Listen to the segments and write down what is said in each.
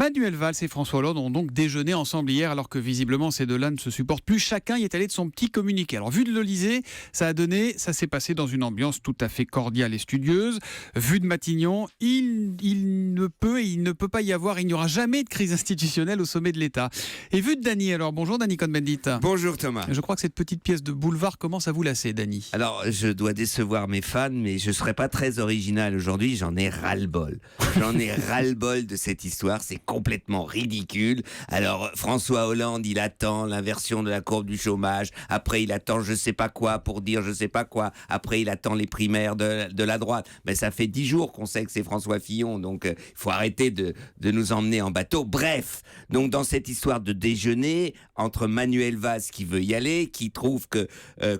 Manuel Valls et François Hollande ont donc déjeuné ensemble hier, alors que visiblement ces deux-là ne se supportent plus. Chacun y est allé de son petit communiqué. Alors vu de l'Elysée, ça s'est passé dans une ambiance tout à fait cordiale et studieuse. Vu de Matignon, il ne peut pas y avoir, il n'y aura jamais de crise institutionnelle au sommet de l'État. Et vu de Dany, alors bonjour Dany Cohn-Bendit. Bonjour Thomas. Je crois que cette petite pièce de boulevard commence à vous lasser, Dany. Alors, je dois décevoir mes fans, mais je ne serai pas très original aujourd'hui, j'en ai ras-le-bol. J'en ai ras-le-bol de cette histoire, c'est complètement ridicule. Alors, François Hollande, il attend l'inversion de la courbe du chômage, après il attend je sais pas quoi pour dire je sais pas quoi, après il attend les primaires de la droite. Mais ça fait 10 jours qu'on sait que c'est François Fillon, donc il faut arrêter de nous emmener en bateau. Bref, donc dans cette histoire de déjeuner, entre Manuel Valls qui veut y aller, qui trouve que,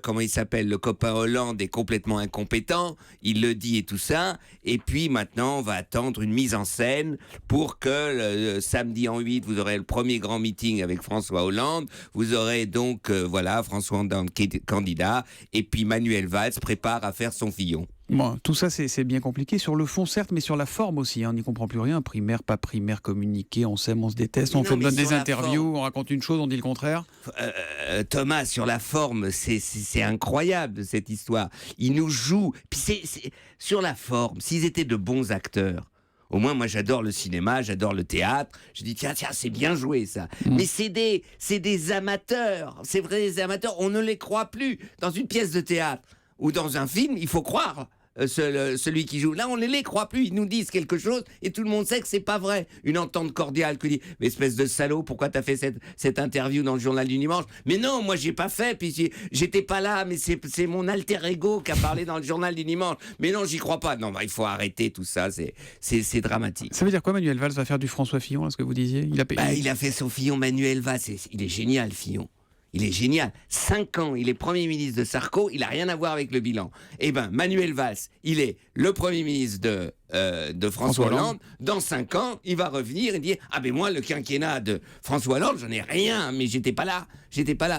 comment il s'appelle, le copain Hollande est complètement incompétent, il le dit et tout ça, et puis maintenant on va attendre une mise en scène pour que samedi en 8, vous aurez le premier grand meeting avec François Hollande, vous aurez donc, François Hollande qui est candidat, et puis Manuel Valls prépare à faire son Fillon. Bon, tout ça, c'est bien compliqué. Sur le fond, certes, mais sur la forme aussi. On n'y comprend plus rien. Primaire, pas primaire, communiqué, on s'aime, on se déteste, on donne des interviews, on raconte une chose, on dit le contraire. Thomas, sur la forme, c'est incroyable cette histoire. Ils nous jouent. Puis sur la forme, s'ils étaient de bons acteurs, au moins, moi, j'adore le cinéma, j'adore le théâtre. Je dis, tiens, c'est bien joué, ça. Mais c'est des amateurs. C'est vrai, des amateurs. On ne les croit plus. Dans une pièce de théâtre ou dans un film, il faut croire celui qui joue. Là, on ne les croit plus. Ils nous disent quelque chose et tout le monde sait que c'est pas vrai. Une entente cordiale qui dit, mais espèce de salaud, pourquoi t'as fait cette interview dans le journal du dimanche? Mais non, moi, j'ai pas fait. Puis j'étais pas là, mais c'est mon alter ego qui a parlé dans le journal du dimanche. Mais non, j'y crois pas. Non, il faut arrêter tout ça. C'est dramatique. Ça veut dire quoi, Manuel Valls va faire du François Fillon, là, ce que vous disiez? Il a fait son Fillon, Manuel Valls. Il est génial, Fillon. Il est génial. 5 ans, il est Premier ministre de Sarko, il n'a rien à voir avec le bilan. Eh bien, Manuel Valls, il est le Premier ministre de François Hollande. Dans 5 ans, il va revenir et dire « Ah ben moi, le quinquennat de François Hollande, j'en ai rien, mais j'étais pas là.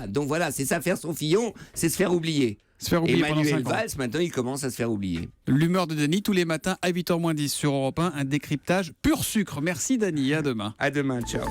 Donc voilà, c'est ça, faire son Fillon, c'est se faire oublier. Et Manuel Valls, maintenant, il commence à se faire oublier. L'humeur de Dany, tous les matins à 8h moins 10 sur Europe 1, un décryptage pur sucre. Merci Dany, à demain. À demain, ciao.